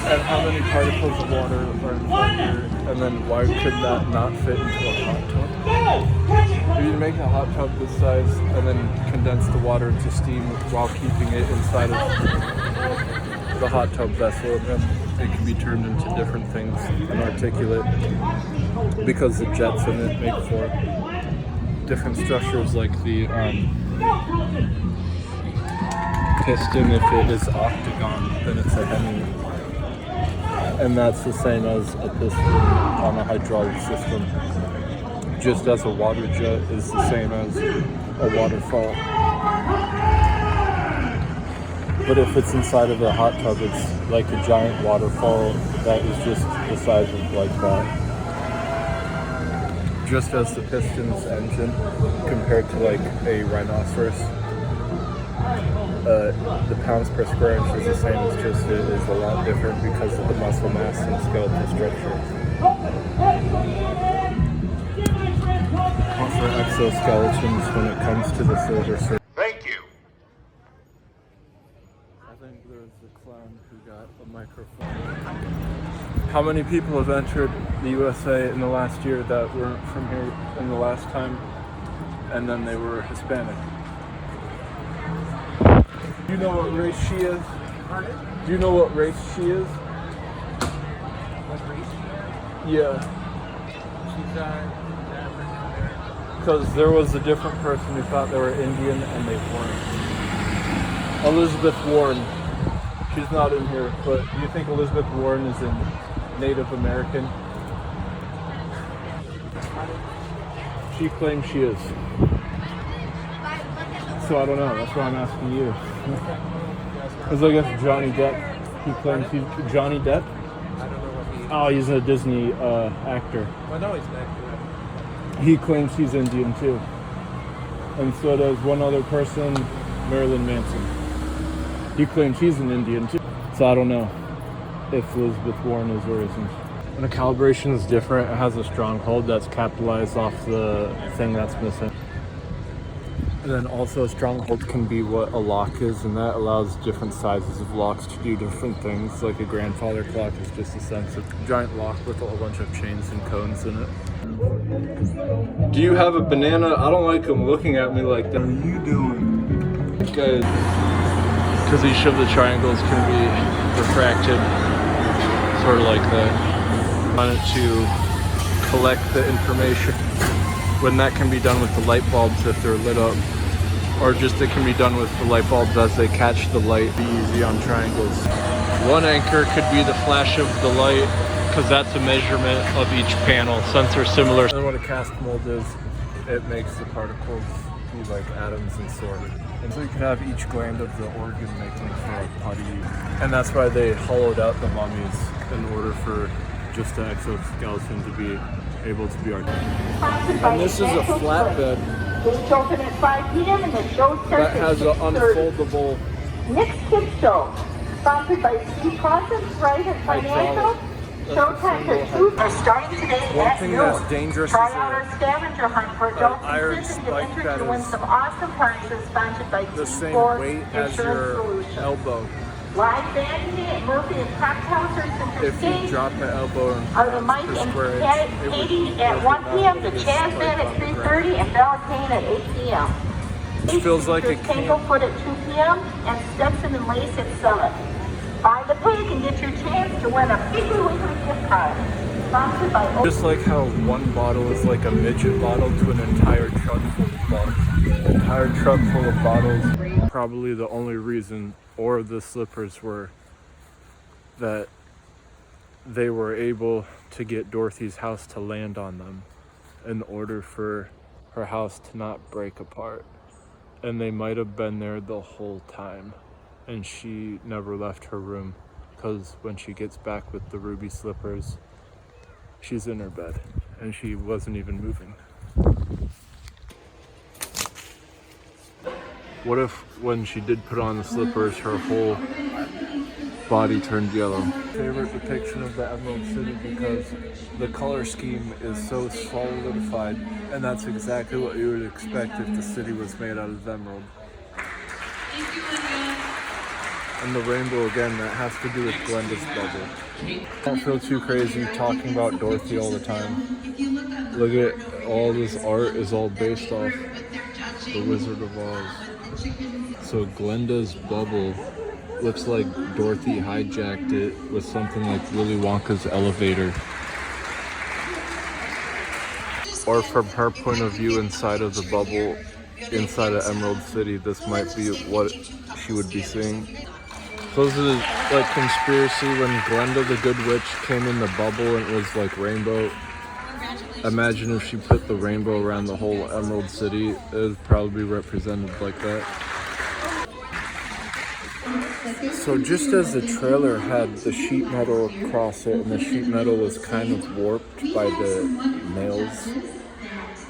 And how many particles of water are in here? And then why could that not fit into a hot tub? If you make a hot tub this size and then condense the water into steam while keeping it inside of the hot tub vessel, then it can be turned into different things and articulate because the jets in it make for different structures, like the piston. If it is octagon, then it's a hemi, and that's the same as a piston on a hydraulic system, just as a water jet is the same as a waterfall. But if it's inside of a hot tub, it's like a giant waterfall that is just the size of like that. Just as the piston's engine compared to like a rhinoceros, the pounds per square inch is the same, it's just it is a lot different because of the muscle mass and skeletal structure. For exoskeletons when it comes to the silver surface. Thank you. I think there's a clown who got a microphone. How many people have entered the USA in the last year that weren't from here in the last time, and then they were Hispanic? Do you know what race she is? Pardon? Do you know what race she is? What race she is? Yeah. She's African American. Because there was a different person who thought they were Indian and they weren't. Elizabeth Warren. She's not in here, but do you think Elizabeth Warren is in Native American? She claims she is. So I don't know, that's why I'm asking you. Because I guess Johnny Depp, he claims he's Johnny Depp? I don't know what he is. Oh, he's a Disney actor. Well, no, he's not. He claims he's Indian too. And so does one other person, Marilyn Manson. He claims he's an Indian too. So I don't know if Elizabeth Warren is or isn't. When a calibration is different, it has a stronghold that's capitalized off the thing that's missing. And then also a stronghold can be what a lock is, and that allows different sizes of locks to do different things. Like a grandfather clock is just a sense of giant lock with a whole bunch of chains and cones in it. Do you have a banana? I don't like him looking at me like that. What are you doing? Guys, because each of the triangles can be refracted, sort of like that. I want it to collect the information. When that can be done with the light bulbs if they're lit up, or just it can be done with the light bulbs as they catch the light. Be easy on triangles. One anchor could be the flash of the light, because that's a measurement of each panel since they're similar. And what a cast mold is, it makes the particles be like atoms and sorted. And so you can have each gland of the organ making for a putty. And that's why they hollowed out the mummies in order for just an exoskeleton to be able to be articulated. And this is a flatbed It's open at 5 p.m. and the show starts that has at an 6:30. unfoldable Next Kids Show, sponsored by Steve Clausen, Private Financial. Showtimes are starting today One at thing noon. that's dangerous Try is out a- our scavenger hunt for adults iron and citizens spike enter that to win is some awesome prizes sponsored by the same T4 weight as Insurance your Solutions. elbow. Live band today at Murphy and Cocktail Center If you Stage. drop an elbow Are the Mike per and square inch, it would Katie at 1 p.m., the Chaz Band at 3:30, and Bella Kane at 8 p.m. It feels like a Tanglefoot at 2 p.m. and Stetson and Lace at 7. Buy the pig and get your chance to win a Piggly Wiggly gift card. Sponsored by Just like how one bottle is like a midget bottle to an entire truck full of bottles. An entire truck full of bottles. Probably the only reason, or the slippers were, that they were able to get Dorothy's house to land on them in order for her house to not break apart. And they might have been there the whole time. And she never left her room, because when she gets back with the ruby slippers, she's in her bed and she wasn't even moving. What if when she did put on the slippers, her whole body turned yellow? Favorite depiction of the Emerald City because the color scheme is so solidified, and that's exactly what you would expect if the city was made out of emerald. Thank you, Lydia. And the rainbow again, that has to do with Glenda's bubble. Don't feel too crazy talking about Dorothy all the time. Look at all this art is all based off The Wizard of Oz. So Glenda's bubble looks like Dorothy hijacked it with something like Willy Wonka's elevator. Or from her point of view inside of the bubble, inside of Emerald City, this might be what she would be seeing. So this is like conspiracy when Glenda the Good Witch came in the bubble and it was like rainbow. Imagine if she put the rainbow around the whole Emerald City, it would probably be represented like that. So just as the trailer had the sheet metal across it and the sheet metal was kind of warped by the nails,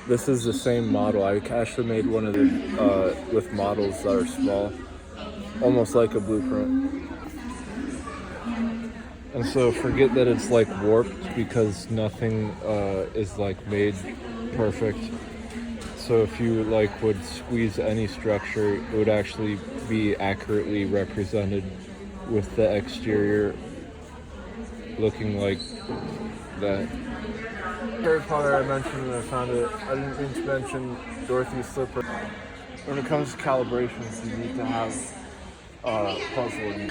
this is the same model. I actually made one of the with models that are small, almost like a blueprint. And so forget that it's like warped because nothing is like made perfect. So if you like would squeeze any structure, it would actually be accurately represented with the exterior looking like that. Third part I mentioned when I found it, I didn't mean to mention Dorothy's slipper. When it comes to calibrations, you need to have puzzle.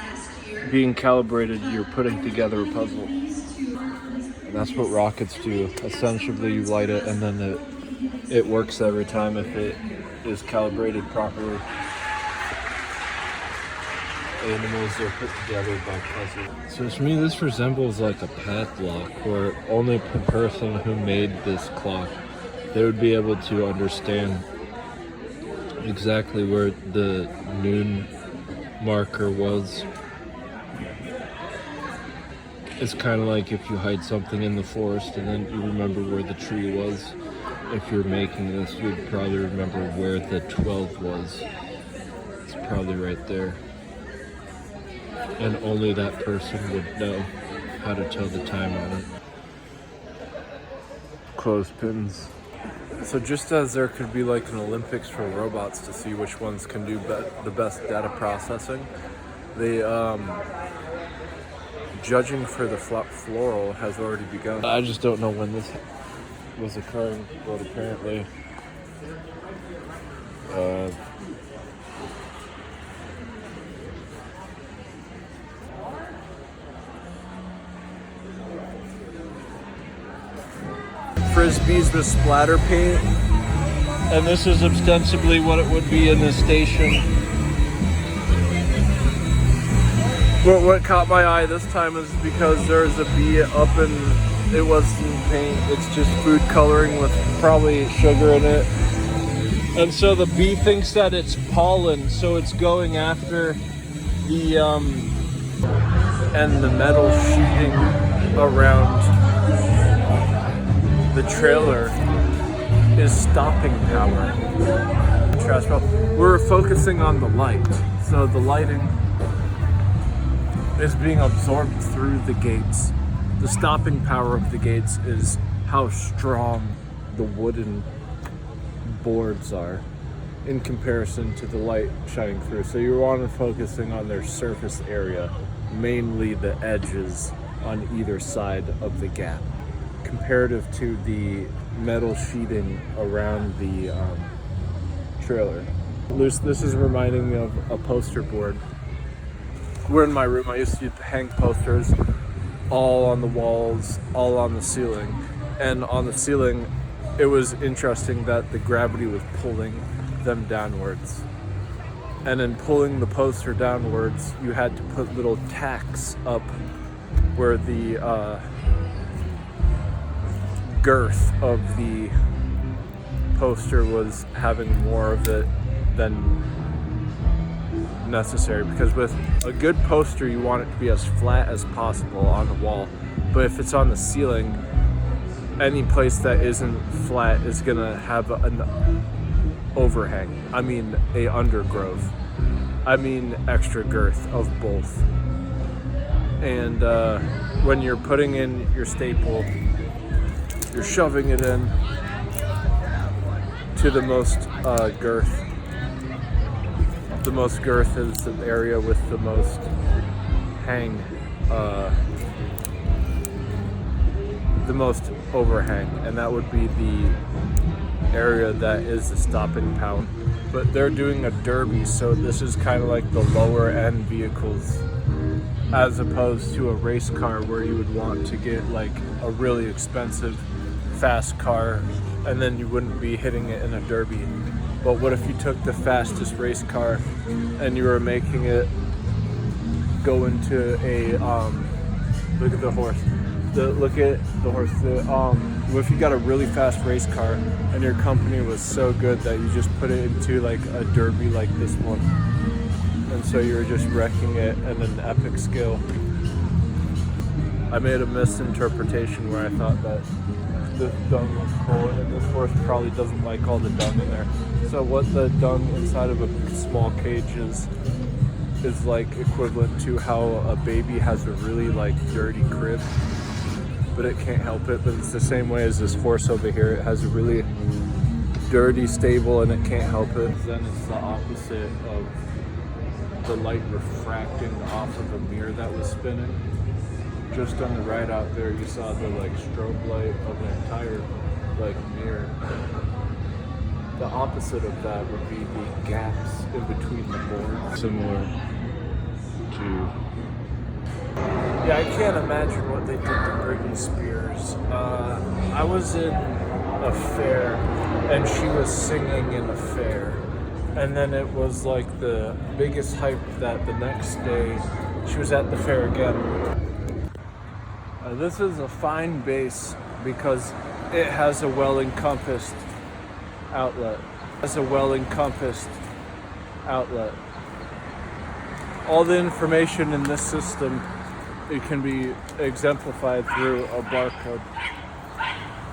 Being calibrated, you're putting together a puzzle. And that's what rockets do. Essentially, you light it and then it works every time if it is calibrated properly. Animals are put together by puzzle. So to me, this resembles like a padlock, where only the person who made this clock, they would be able to understand exactly where the noon marker was. It's kind of like if you hide something in the forest and then you remember where the tree was. If you're making this, you'd probably remember where the 12 was. It's probably right there. And only that person would know how to tell the time on it. Clothespins. So just as there could be like an Olympics for robots to see which ones can do the best data processing, the judging for the floral has already begun. I just don't know when this was occurring, but apparently Frisbees with splatter paint, and this is ostensibly what it would be in this station. But what caught my eye this time is because there's a bee up and it wasn't paint, it's just food coloring with probably sugar in it. And so the bee thinks that it's pollen, so it's going after the and the metal sheeting around the trailer is stopping power. We're focusing on the light, so the lighting is being absorbed through the gates. The stopping power of the gates is how strong the wooden boards are in comparison to the light shining through. So you want to focusing on their surface area, mainly the edges on either side of the gap, comparative to the metal sheeting around the trailer. This is reminding me of a poster board. We're in my room. I used to hang posters all on the walls, all on the ceiling. And on the ceiling, it was interesting that the gravity was pulling them downwards. And in pulling the poster downwards, you had to put little tacks up where the girth of the poster was having more of it than necessary, because with a good poster you want it to be as flat as possible on the wall, but if it's on the ceiling, any place that isn't flat is gonna have an overhang, a undergrowth, extra girth of both. And when you're putting in your staple, you're shoving it in to the most girth the most girth is the area with the most hang, the most overhang, and that would be the area that is the stopping pound. But they're doing a derby, so this is kind of like the lower end vehicles, as opposed to a race car where you would want to get like a really expensive fast car and then you wouldn't be hitting it in a derby. But what if you took the fastest race car and you were making it go into a look at the horse. Look at the horse. What if you got a really fast race car and your company was so good that you just put it into like a derby like this one, and so you were just wrecking it at an epic scale. I made a misinterpretation where I thought that this dung was cool, and this horse probably doesn't like all the dung in there. So what the dung inside of a small cage is like equivalent to how a baby has a really like dirty crib, but it can't help it. But it's the same way as this horse over here. It has a really dirty stable and it can't help it. Then it's the opposite of the light refracting off of a mirror that was spinning. Just on the right out there, you saw the like strobe light of the entire like mirror. The opposite of that would be the gaps in between the boards, similar to. Yeah, I can't imagine what they did to Britney Spears. I was in a fair, and she was singing in a fair, and then it was like the biggest hype that the next day she was at the fair again. This is a fine base because it has a well-encompassed outlet. All the information in this system, it can be exemplified through a barcode.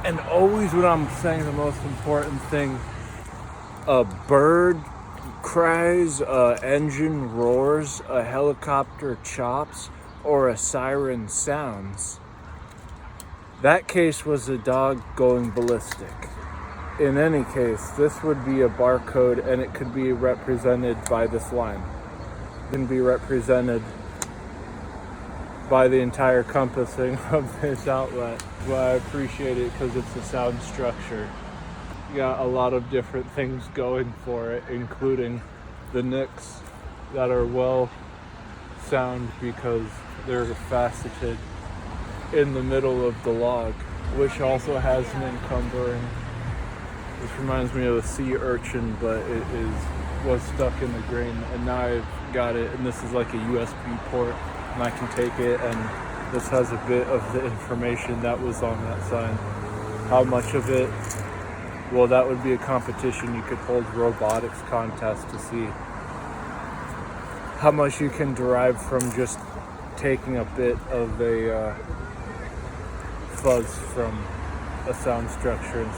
And always when I'm saying the most important thing, a bird cries, a engine roars, a helicopter chops, or a siren sounds. That case was a dog going ballistic. In any case, this would be a barcode, and it could be represented by this line. It can be represented by the entire compassing of this outlet. Well, I appreciate it because it's a sound structure. You got a lot of different things going for it, including the nicks that are well sound because they're faceted in the middle of the log, which also has an encumbering, which reminds me of a sea urchin, but was stuck in the grain, and now I've got it, and this is like a USB port, and I can take it, and this has a bit of the information that was on that sign. How much of it? Well, that would be a competition. You could hold robotics contests to see how much you can derive from just taking a bit of a fuzz from a sound structure.